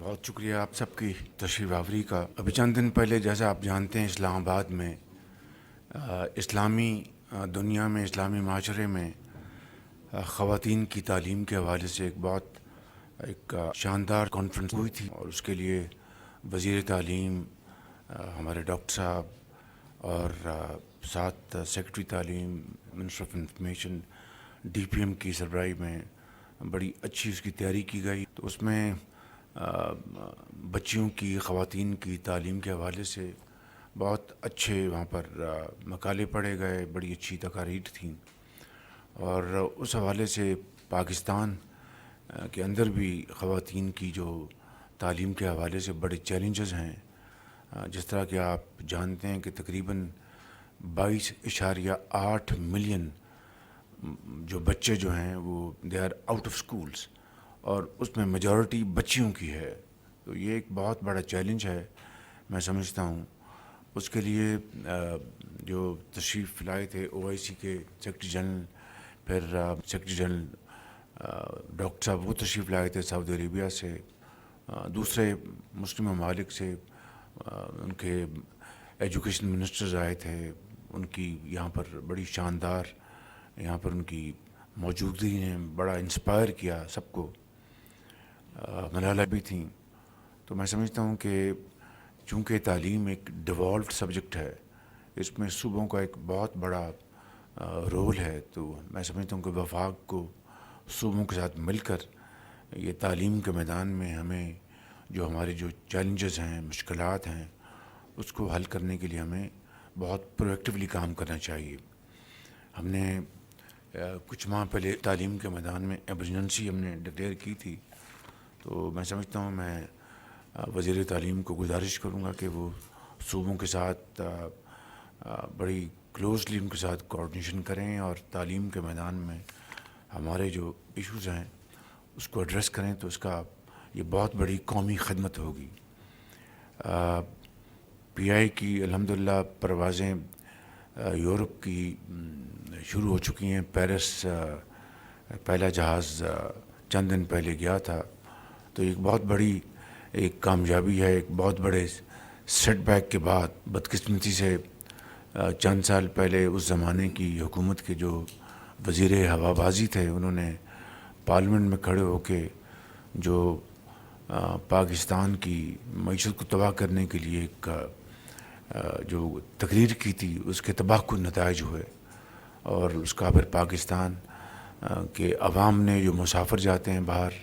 बहुत शुक्रिया आप सबकी तशरीफ़ आवरी का। अभी चंद दिन पहले, जैसा आप जानते हैं, इस्लामाबाद में इस्लामी दुनिया में, इस्लामी माशरे में ख़वातीन की तालीम के हवाले से एक शानदार कॉन्फ्रेंस हुई थी, और उसके लिए वज़ीर तालीम हमारे डॉक्टर साहब और साथ सेक्रेटरी तालीम, मिनिस्टर ऑफ इंफॉर्मेशन, DPM की सरबराही में बड़ी अच्छी उसकी तैयारी की गई। तो उसमें बच्चियों की, ख़वातीन की तालीम के हवाले से बहुत अच्छे वहाँ पर मकाले पढ़े गए, बड़ी अच्छी तकारीर थीं। और उस हवाले से पाकिस्तान के अंदर भी ख़वातीन की जो तालीम के हवाले से बड़े चैलेंजेस हैं। जिस तरह कि आप जानते हैं कि तकरीबन 22.8 मिलियन जो बच्चे जो हैं वो they are out of schools, और उसमें मेजॉरिटी बच्चियों की है। तो ये एक बहुत बड़ा चैलेंज है, मैं समझता हूँ। उसके लिए जो तशरीफ़ लाए थे OIC के सेक्रेटरी जनरल, फिर सेक्रेटरी जनरल डॉक्टर साहब वो तशरीफ़ लाए थे सऊदी अरेबिया से, दूसरे मुस्लिम ममालिक से उनके एजुकेशन मिनिस्टर्स आए थे। उनकी यहाँ पर बड़ी शानदार, यहाँ पर उनकी मौजूदगी ने बड़ा इंस्पायर किया सबको। मलाला भी थी। तो मैं समझता हूँ कि चूँकि तालीम एक डिवॉल्व्ड सब्जेक्ट है, इसमें सूबों का एक बहुत बड़ा रोल है। तो मैं समझता हूँ कि वफाक को सूबों के साथ मिलकर ये तालीम के मैदान में हमें जो हमारे जो चैलेंजेस हैं, मुश्किलात हैं, उसको हल करने के लिए हमें बहुत प्रोएक्टिवली काम करना चाहिए। हमने कुछ माह पहले तालीम के मैदान में एमरजेंसी हमने डिक्लेयर की थी। तो मैं समझता हूँ, मैं वज़ीर तालीम को गुजारिश करूँगा कि वो सूबों के साथ बड़ी क्लोजली उनके साथ कोऑर्डिनेशन करें और तालीम के मैदान में हमारे जो इश्यूज़ हैं उसको एड्रेस करें। तो उसका ये बहुत बड़ी कौमी खदमत होगी। PI की अल्हम्दुलिल्लाह परवाज़ें यूरोप की शुरू हो चुकी हैं। पेरिस पहला जहाज़ चंद दिन पहले गया था। तो एक बहुत बड़ी एक कामयाबी है। एक बहुत बड़े सेटबैक के बाद बदकिस्मती से चंद साल पहले उस ज़माने की हुकूमत के जो वज़ीर हवाबाजी थे, उन्होंने पार्लियामेंट में खड़े होके जो पाकिस्तान की मईशत को तबाह करने के लिए एक जो तकरीर की थी, उसके तबाहकुन नताइज हुए। और उसका फिर पाकिस्तान के अवाम ने, जो मुसाफिर जाते हैं बाहर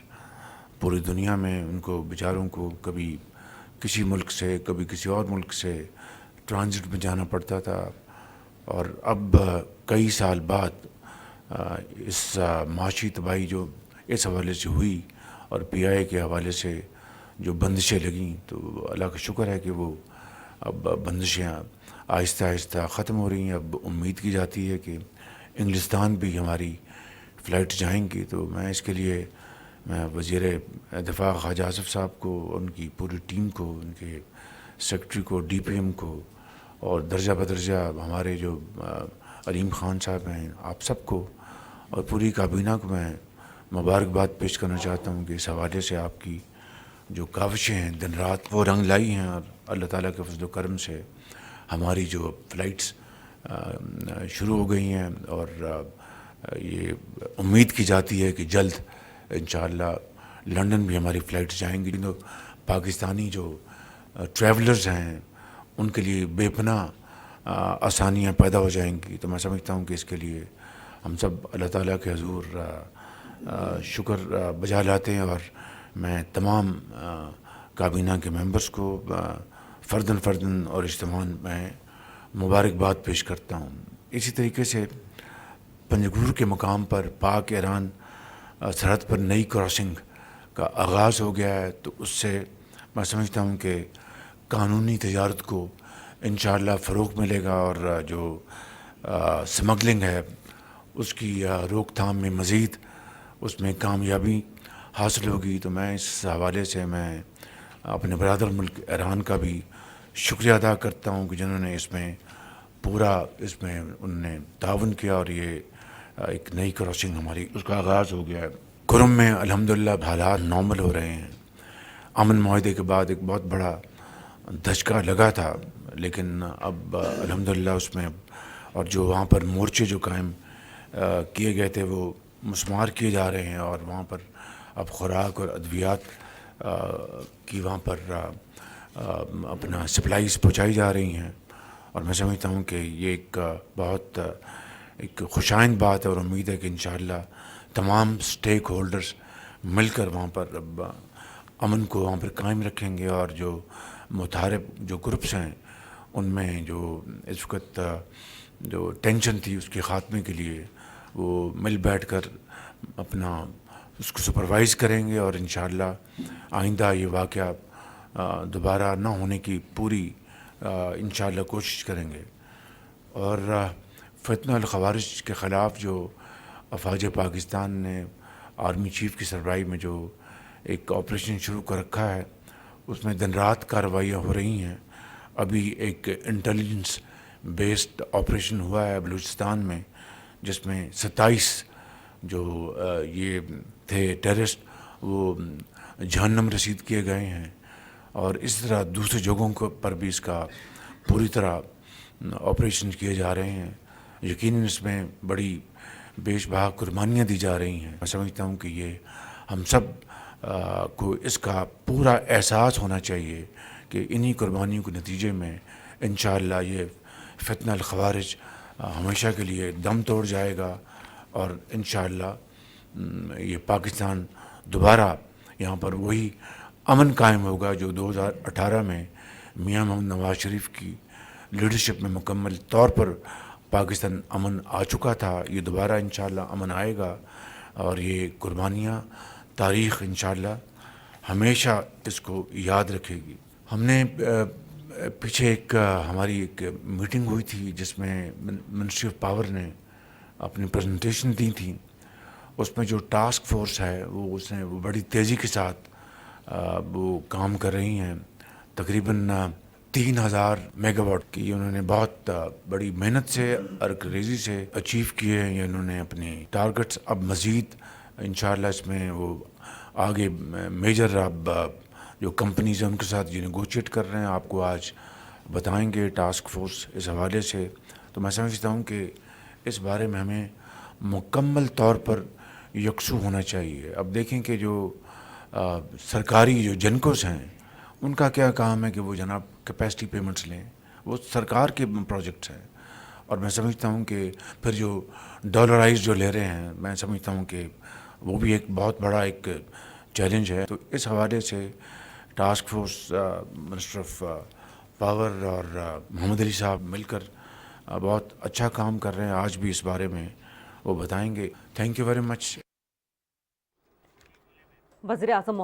पूरी दुनिया में, उनको बेचारों को कभी किसी मुल्क से, कभी किसी और मुल्क से ट्रांजिट में जाना पड़ता था। और अब कई साल बाद इस माशी तबाही जो इस हवाले से हुई और PI के हवाले से जो बंदिशें लगीं, तो अल्लाह का शुक्र है कि वो अब बंदिशें आहिस्ता आहिस्ता ख़त्म हो रही हैं। अब उम्मीद की जाती है कि इंग्लिस्तान भी हमारी फ़्लाइट जाएंगी। तो मैं इसके लिए मैं वज़ीर दिफ़ा ख्वाजा आसिफ साहब को, उनकी पूरी टीम को, उनके सेक्रेटरी को, DPM को, और दर्जा बदर्जा हमारे जो अलीम ख़ान साहब हैं, आप सबको और पूरी काबीना को मैं मुबारकबाद पेश करना चाहता हूँ कि इस हवाले से आपकी जो काविशें हैं दिन रात वो रंग लाई हैं। और अल्लाह ताला के फज़ल व करम से हमारी जो फ़्लाइट्स शुरू हो गई हैं, और ये उम्मीद की जाती है कि जल्द इंशाअल्लाह लंदन भी हमारी फ़्लाइट्स जाएंगी। तो पाकिस्तानी जो ट्रैवलर्स हैं उनके लिए बेपनाह आसानियाँ पैदा हो जाएंगी। तो मैं समझता हूँ कि इसके लिए हम सब अल्लाह ताला के हुज़ूर शुक्र बजा लाते हैं। और मैं तमाम काबीना के मेंबर्स को फ़र्दन और इज्तिमान मैं मुबारकबाद पेश करता हूँ। इसी तरीके से पंजगूर के मकाम पर पाक ईरान सरहद पर नई क्रॉसिंग का आगाज़ हो गया है। तो उससे मैं समझता हूँ कि कानूनी तजारत को इंशाअल्लाह फ़रोग़ मिलेगा, और जो स्मगलिंग है उसकी रोकथाम में मज़ीद उसमें कामयाबी हासिल होगी। तो मैं इस हवाले से मैं अपने बरादर मुल्क ईरान का भी शुक्रिया अदा करता हूँ कि जिन्होंने इसमें उन्होंने ताउन किया, और ये एक नई क्रॉसिंग हमारी उसका आगाज़ हो गया है। कुरम में अल्हम्दुलिल्लाह हालात नॉर्मल हो रहे हैं। امن معاہدے کے بعد ایک بہت بڑا دھچکا لگا تھا، لیکن اب الحمدللہ اس میں اور جو وہاں پر مورچے جو قائم کیے گئے تھے وہ مسمار کیے جا رہے ہیں، اور وہاں پر اب خوراک اور ادویات کی وہاں پر اپنا سپلائیز پہنچائی جا رہی ہیں، اور میں سمجھتا ہوں کہ یہ ایک بہت ایک خوشائند بات ہے، اور امید ہے کہ انشاءاللہ تمام سٹیک ہولڈرز مل کر وہاں پر اب امن کو وہاں پر قائم رکھیں گے، اور جو متحارب جو گروپس ہیں ان میں جو اس وقت جو ٹینشن تھی اس کے خاتمے کے لیے وہ مل بیٹھ کر اپنا اس کو سپروائز کریں گے، اور انشاءاللہ آئندہ یہ واقعہ دوبارہ نہ ہونے کی پوری انشاءاللہ کوشش کریں گے۔ اور فتنہ الخوارج کے خلاف جو افواج پاکستان نے آرمی چیف کی سربراہی میں جو ایک آپریشن شروع کر رکھا ہے، اس میں دن رات کارروائیاں ہو رہی ہیں۔ ابھی ایک انٹیلیجنس بیسڈ آپریشن ہوا ہے بلوچستان میں، جس میں 27 جو یہ تھے ٹیررسٹ وہ جہنم رسید کیے گئے ہیں، اور اس طرح دوسرے جگہوں پر بھی اس کا پوری طرح آپریشن کیے جا رہے ہیں۔ یقیناً اس میں بڑی بیش بہا قربانیاں دی جا رہی ہیں۔ میں سمجھتا ہوں کہ یہ ہم سب کو اس کا پورا احساس ہونا چاہیے کہ انہی قربانیوں کے نتیجے میں انشاءاللہ یہ فتنہ الخوارج ہمیشہ کے لیے دم توڑ جائے گا، اور انشاءاللہ یہ پاکستان دوبارہ یہاں پر وہی امن قائم ہوگا جو 2018 میں میاں محمد نواز شریف کی لیڈرشپ میں مکمل طور پر پاکستان امن آ چکا تھا۔ یہ دوبارہ انشاءاللہ امن آئے گا، اور یہ قربانیاں تاریخ انشاءاللہ ہمیشہ اس کو یاد رکھے گی۔ ہم نے پیچھے ایک ہماری ایک میٹنگ ہوئی تھی جس میں منسٹری آف پاور نے اپنی پریزنٹیشن دی تھی۔ اس میں جو ٹاسک فورس ہے وہ بڑی تیزی کے ساتھ وہ کام کر رہی ہیں۔ تقریباً 3000 میگا واٹ کی انہوں نے بہت بڑی محنت سے اور ریزی سے اچیو کیے ہیں۔ انہوں نے اپنے ٹارگٹس اب مزید انشاءاللہ اس میں وہ آگے میجر اب جو کمپنیز ہیں ان کے ساتھ یہ نیگوشیٹ کر رہے ہیں، آپ کو آج بتائیں گے ٹاسک فورس اس حوالے سے۔ تو میں سمجھتا ہوں کہ اس بارے میں ہمیں مکمل طور پر یکسو ہونا چاہیے۔ اب دیکھیں کہ جو سرکاری جو جنکوز ہیں ان کا کیا کام ہے کہ وہ جناب کیپیسٹی پیمنٹس لیں، وہ سرکار کے پروجیکٹس ہیں، اور میں سمجھتا ہوں کہ پھر جو ڈالرائز جو لے رہے ہیں میں سمجھتا ہوں کہ وہ بھی ایک بہت بڑا ایک چیلنج ہے۔ تو اس حوالے سے task force minister of power اور محمد علی صاحب مل کر بہت اچھا کام کر رہے ہیں۔ آج بھی اس بارے میں وہ بتائیں گے۔ Thank you very much. وزیر اعظم